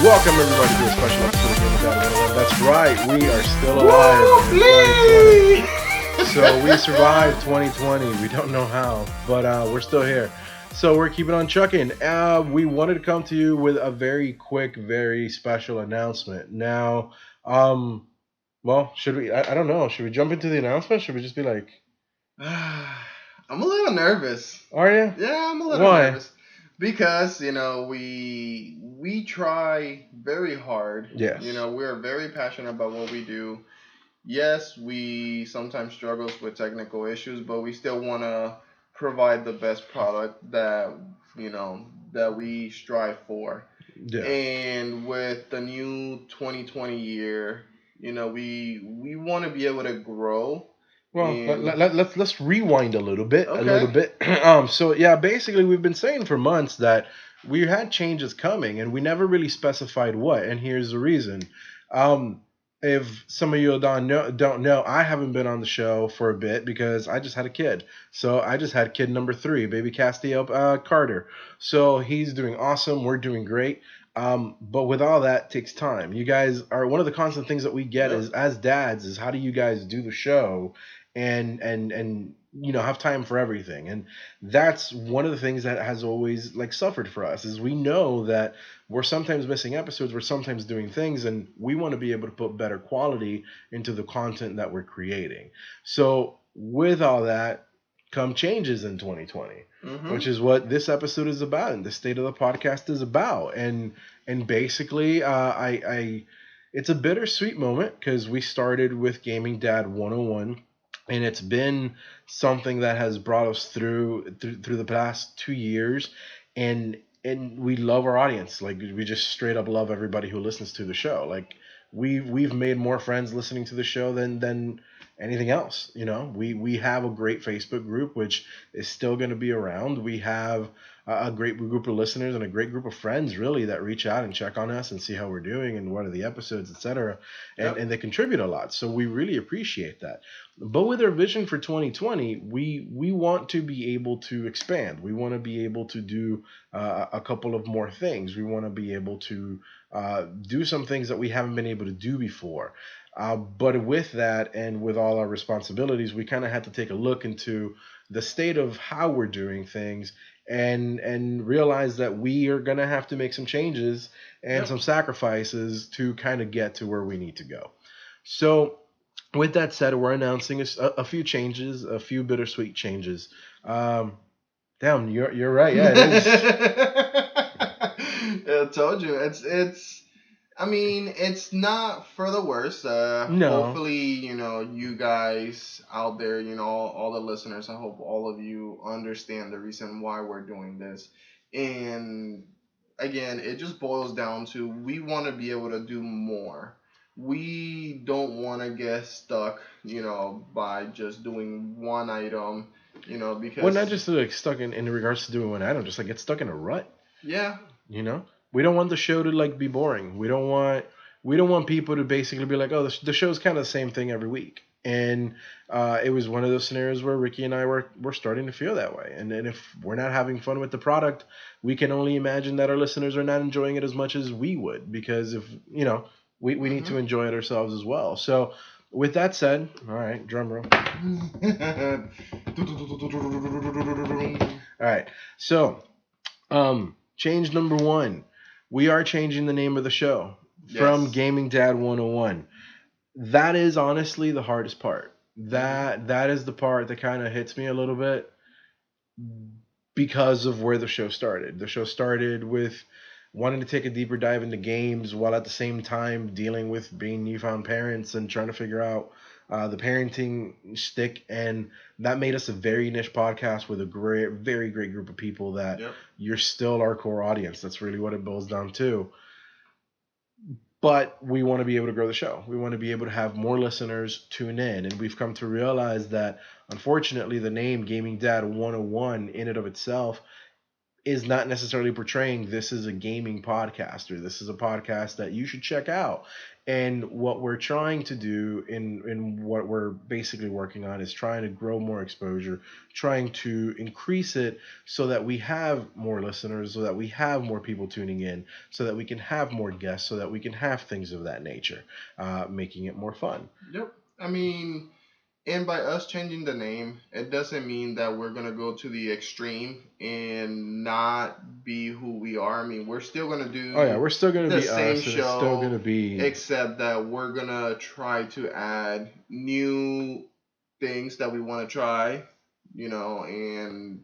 Welcome everybody to a special episode of Gaming Dad 101. That's right, we are still alive in 2020. So we survived 2020. We don't know how, but we're still here. So we're keeping on chucking. We wanted to come to you with a very quick, very special announcement. Now, well, should we? I don't know. Should we jump into the announcement? Should we just be like, I'm a little nervous. are you? Yeah, I'm a little Why? nervous because we try very hard. Yes. We're very passionate about what we do. Yes, we sometimes struggle with technical issues, but we still want to provide the best product that we strive for. Yeah. And with the new 2020 year, we want to be able to grow. Well, And let's rewind a little bit, okay. So yeah, basically we've been saying for months that we had changes coming, and we never really specified what. And here's the reason. If some of you don't know, I haven't been on the show for a bit because I just had a kid. So I just had kid number 3, baby Castiel Carter. So he's doing awesome. We're doing great. But with all that takes time. You guys are one of the constant things that we get Yep. is as dads is how do you guys do the show and have time for everything. And that's one of the things that has always like suffered for us is we know that we're sometimes missing episodes, we're sometimes doing things, and we want to be able to put better quality into the content that we're creating. So with all that come changes in 2020, which is what this episode is about and the state of the podcast is about. And basically I it's a bittersweet moment because we started with Gaming Dad 101, and it's been something that has brought us through the past 2 years, and we love our audience. Like we just straight up love everybody who listens to the show. Like we've made more friends listening to the show than anything else. We have a great Facebook group which is still going to be around. We have a great group of listeners and a great group of friends really that reach out and check on us and see how we're doing and what are the episodes, etc. And they contribute a lot, so we really appreciate that. But with our vision for 2020, we want to be able to expand. We want to be able to do a couple of more things. We want to be able to do some things that we haven't been able to do before. But with that and with all our responsibilities, we kind of had to take a look into the state of how we're doing things and realize that we are going to have to make some changes and some sacrifices to kind of get to where we need to go. So with that said, we're announcing a few changes, a few bittersweet changes. Damn, you're right. Yeah, it is. I told you it's. I mean, it's not for the worst. No. Hopefully, you guys out there, all the listeners, I hope all of you understand the reason why we're doing this. And again, it just boils down to we want to be able to do more. We don't want to get stuck, by just doing one item, because. Well, not just like stuck in regards to doing one item, just like get stuck in a rut. Yeah. We don't want the show to like be boring. We don't want people to basically be like, oh, the show's kind of the same thing every week. And it was one of those scenarios where Ricky and I were starting to feel that way. And then if we're not having fun with the product, we can only imagine that our listeners are not enjoying it as much as we would, because if we need to enjoy it ourselves as well. So with that said, all right, drum roll. All right, so change number 1. We are changing the name of the show from Gaming Dad 101. That is honestly the hardest part. That is the part that kind of hits me a little bit because of where the show started. The show started with wanting to take a deeper dive into games while at the same time dealing with being newfound parents and trying to figure out the parenting stick, and that made us a very niche podcast with a very great group of people that you're still our core audience. That's really what it boils down to. But we want to be able to grow the show. We want to be able to have more listeners tune in, and we've come to realize that unfortunately the name Gaming Dad 101 in and of itself is not necessarily portraying this is a gaming podcast or this is a podcast that you should check out. And what we're trying to do in what we're basically working on is trying to grow more exposure, trying to increase it so that we have more listeners, so that we have more people tuning in, so that we can have more guests, so that we can have things of that nature, making it more fun. Yep. I mean, and by us changing the name, it doesn't mean that we're gonna go to the extreme and not be who we are. I mean, we're still gonna Oh yeah, do we're still gonna the be same us, and it's still gonna show, be except that we're gonna try to add new things that we want to try, and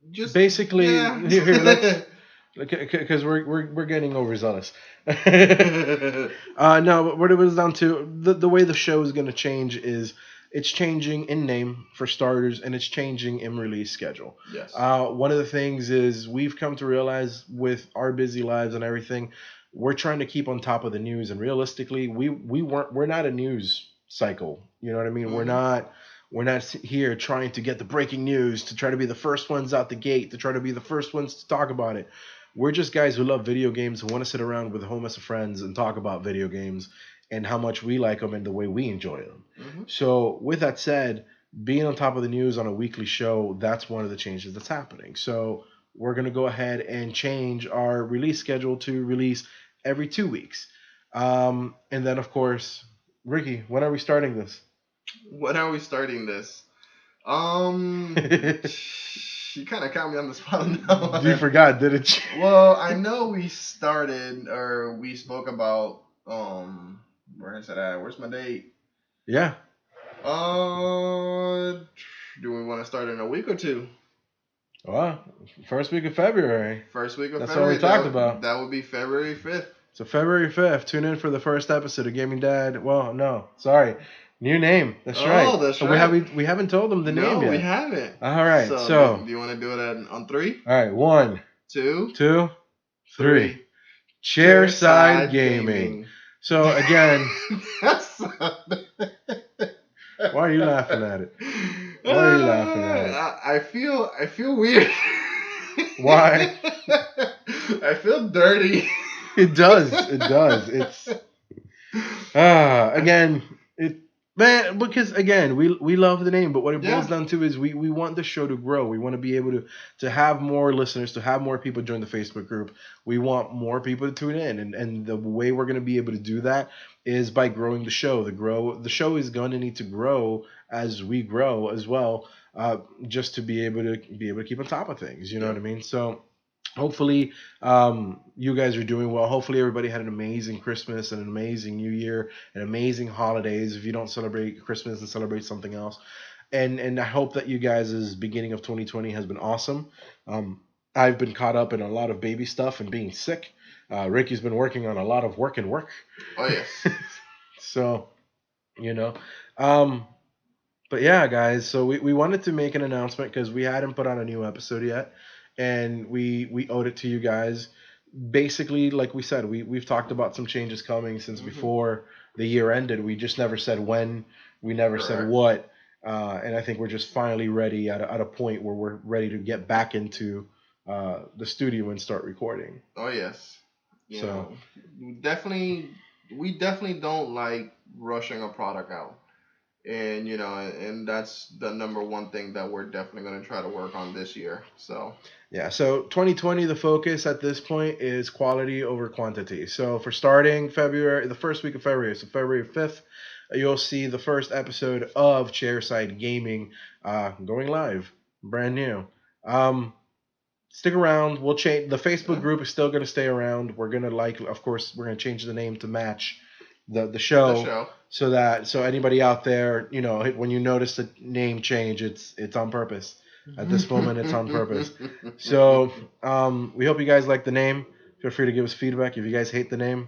just basically yeah. here. Let's because we're getting overzealous. No, but what it was down to the way the show is going to change is it's changing in name for starters, and it's changing in release schedule. Yes. One of the things is we've come to realize with our busy lives and everything, we're trying to keep on top of the news, and realistically, we're not a news cycle. You know what I mean? Hmm. We're not here trying to get the breaking news, to try to be the first ones out the gate, to try to be the first ones to talk about it. We're just guys who love video games, who want to sit around with a whole mess of friends and talk about video games and how much we like them and the way we enjoy them. Hmm. So, with that said, being on top of the news on a weekly show, that's one of the changes that's happening. So, we're going to go ahead and change our release schedule to release every 2 weeks. And then, of course, Ricky, when are we starting this? When are we starting this? Um, you kind of caught me on the spot on that You one. forgot, didn't you? Well, I know we started or we spoke about where is it at? Where's my date? Yeah. Uh, do we want to start in a week or two? Well, first week of February. First week of That's what we February. talked That about. that would be February 5th. So February 5th, tune in for the first episode of Gaming Dad. Well, no, sorry. New name. That's right. Oh, that's We right. haven't told them the name No, we yet. haven't. All right. So, So, do you want to do it on three, all right, 1, two, 2, 3. three? Chair Chair side side gaming. gaming. So again, That's. why are you laughing at it? Why are you laughing at it? I feel weird. Why? I feel dirty. It does. It does. It's again, it man, because again, we love the name, but what it boils Yeah. down to is we want the show to grow. We want to be able to have more listeners, to have more people join the Facebook group. We want more people to tune in, and the way we're going to be able to do that is by growing the show. The show is going to need to grow as we grow as well, just to be able to keep on top of things. You know what I Yep. mean? So hopefully you guys are doing well. Hopefully everybody had an amazing Christmas and an amazing New Year and amazing holidays. If you don't celebrate Christmas and celebrate something else, and I hope that you guys' beginning of 2020 has been awesome. I've been caught up in a lot of baby stuff and being sick. Ricky's been working on a lot of work and work. Oh yes. So you know um but yeah, guys, so we wanted to make an announcement because we hadn't put out a new episode yet, and we owed it to you guys. Basically, like we said, we've talked about some changes coming since Hmm. before the year ended. We just never said when, we never said Correct. what, and I think we're just finally ready at a point where we're ready to get back into the studio and start recording. Oh yes. You So know, we definitely don't like rushing a product out. And that's the number one thing that we're definitely going to try to work on this year. So yeah, so 2020, the focus at this point is quality over quantity. So for starting February, the first week of February, so February 5th, you'll see the first episode of Chairside Gaming going live, brand new. Um, Stick around. We'll change. The Facebook yeah, group is still going to stay around. We're going to of course, we're going to change the name to match the the show, show. so anybody out there, when you notice the name change, it's on purpose. At this moment, it's on purpose. So we hope you guys like the name. Feel free to give us feedback. If you guys hate the name,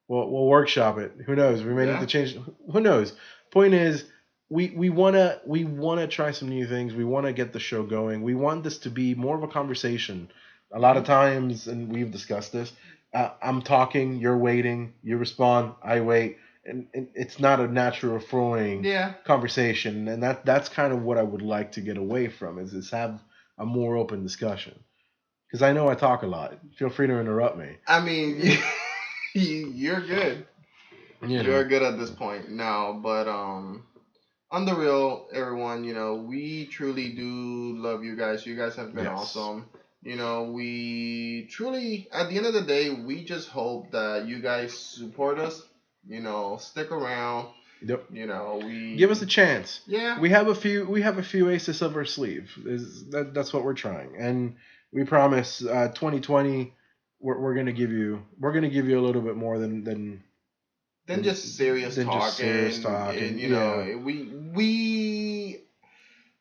we'll workshop it. Who knows? We may need to Yeah. change. Who knows? Point is, we wanna try some new things. We want to get the show going. We want this to be more of a conversation. A lot of Hmm. times, and we've discussed this. I'm talking, you're waiting, you respond, I wait, and it's not a natural flowing Yeah. conversation. And that's kind of what I would like to get away from is have a more open discussion. Because I know I talk a lot. Feel free to interrupt me. I mean, you're good. You know. You're good at this point now, but on the real, everyone, we truly do love you guys. You guys have been Yes. awesome. We truly, at the end of the day, we just hope that you guys support us. Stick around. Yep. Give us a We, chance. yeah, We have a few aces up our sleeve. That's what we're trying, and we promise 2020 we're gonna give you a little bit more than than just serious than just talk, serious and, talk, and and yeah, we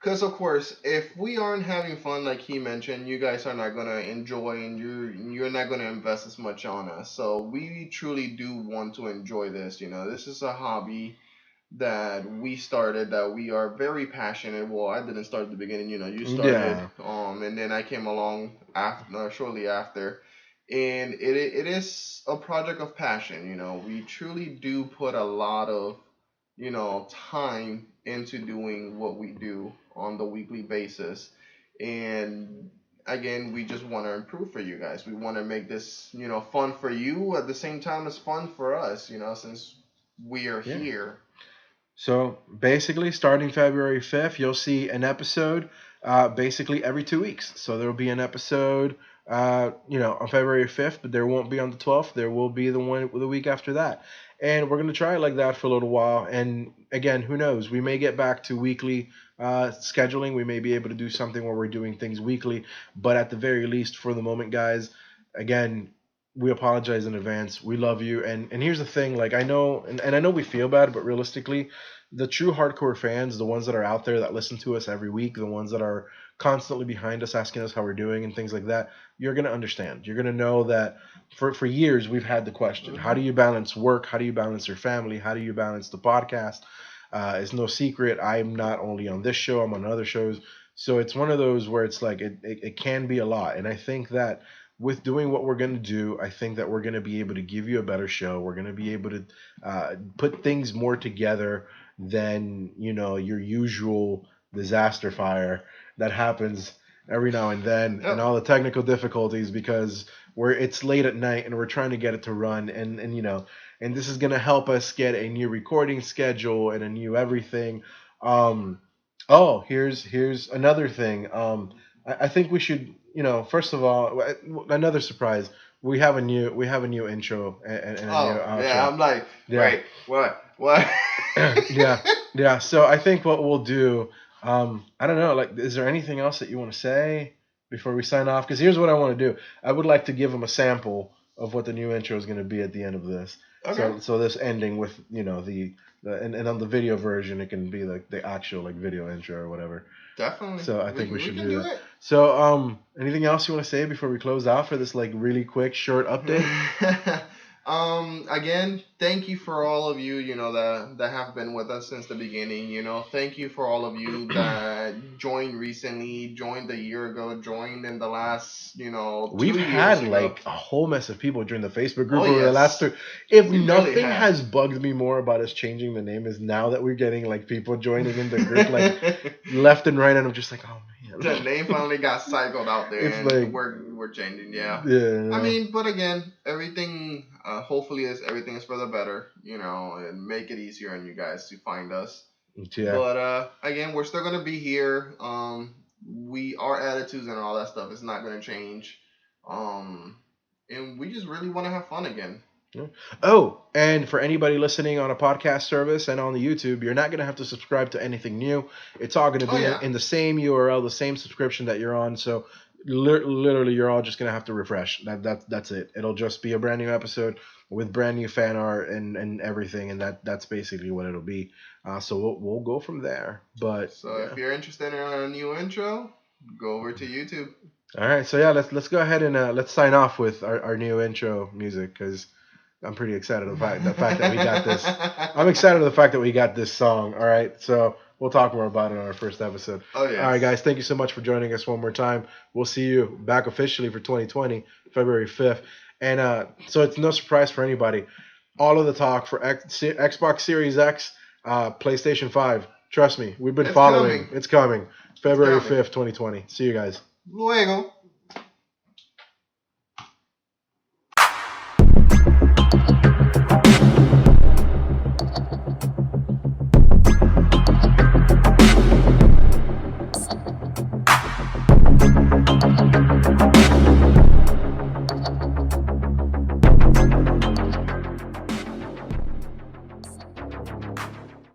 because of course, if we aren't having fun, like he mentioned, you guys are not gonna enjoy, and you're not gonna invest as much on us. So we truly do want to enjoy this. This is a hobby that we started, that we are very passionate. Well, I didn't start at the beginning. You started, yeah, and then I came along after, shortly after, and it is a project of passion. We truly do put a lot of time into doing what we do on the weekly basis. And again, we just want to improve for you guys. We want to make this, fun for you at the same time as fun for us, since we are yeah. here. So basically, starting February 5th, you'll see an episode basically every 2 weeks. So there will be an episode, on February 5th, but there won't be on the 12th. There will be the one the week after that. And we're going to try it like that for a little while. And again, who knows? We may get back to weekly scheduling. We may be able to do something where we're doing things weekly. But at the very least, for the moment, guys, again, we apologize in advance. We love you. And here's the thing, like I know and I know we feel bad, but realistically, the true hardcore fans, the ones that are out there that listen to us every week, the ones that are constantly behind us asking us how we're doing and things like that, you're going to understand. You're going to know that for years we've had the question, how do Hmm. you balance work? How do you balance your family? How do you balance the podcast? It's no secret. I'm not only on this show, I'm on other shows. So it's one of those where it's like it can be a lot. And I think that with doing what we're going to do, I think that we're going to be able to give you a better show. We're going to be able to put things more together than your usual disaster fire that happens every now and then, and Yep. all the technical difficulties because it's late at night and we're trying to get it to run, and this is going to help us get a new recording schedule and a new everything. um oh, here's another thing. I think we should, first of all, another surprise. We have a new intro and a new Oh, yeah. outro. I'm like, Yeah. wait, what? What? Yeah, yeah. So I think what we'll do, I don't know, like, is there anything else that you want to say before we sign off? Because here's what I want to do. I would like to give them a sample of what the new intro is going to be at the end of this. Okay. So this ending with and on the video version it can be like the actual like video intro or whatever. Definitely. So I think we We should can do do that. it. So anything else you want to say before we close out for this like really quick short update? Again, thank you for all of you, that have been with us since the beginning. Thank you for all of you that joined recently, joined a year ago, joined in the last, We've 2 years had ago. like a whole mess of people join the Facebook Oh group over the last yes, two. If we really nothing have. has bugged me more about us changing the name is now that we're getting like people joining in the group like left and right, and I'm just like, oh The man, name finally got cycled out there, it's and like, we're changing. Yeah, I yeah, mean, but again, everything. Hopefully, everything is for the better. And make it easier on you guys to find us. yeah. But again, we're still gonna be here. Our attitudes and all that stuff is not gonna change. Um, and we just really want to have fun again. Yeah. Oh, and for anybody listening on a podcast service and on the YouTube, you're not going to have to subscribe to anything new. It's all going to Oh be yeah, in the same URL, the same subscription that you're on. So literally, you're all just going to have to refresh. That's it. It'll just be a brand new episode with brand new fan art and everything, and that's basically what it'll be. So we'll go from there. But so yeah. if you're interested in a new intro, go over to YouTube. All right. So yeah, let's go ahead and let's sign off with our new intro music because I'm pretty excited of the fact that we got this. I'm excited of the fact that we got this song. All right, so we'll talk more about it on our first episode. Oh All right, yes. guys, thank you so much for joining us one more time. We'll see you back officially for 2020, February 5th, and so it's no surprise for anybody. All of the talk for Xbox Series X, PlayStation 5. Trust me, we've been It's following. coming. It's coming. It's February coming. 5th, 2020. See you guys. Luego.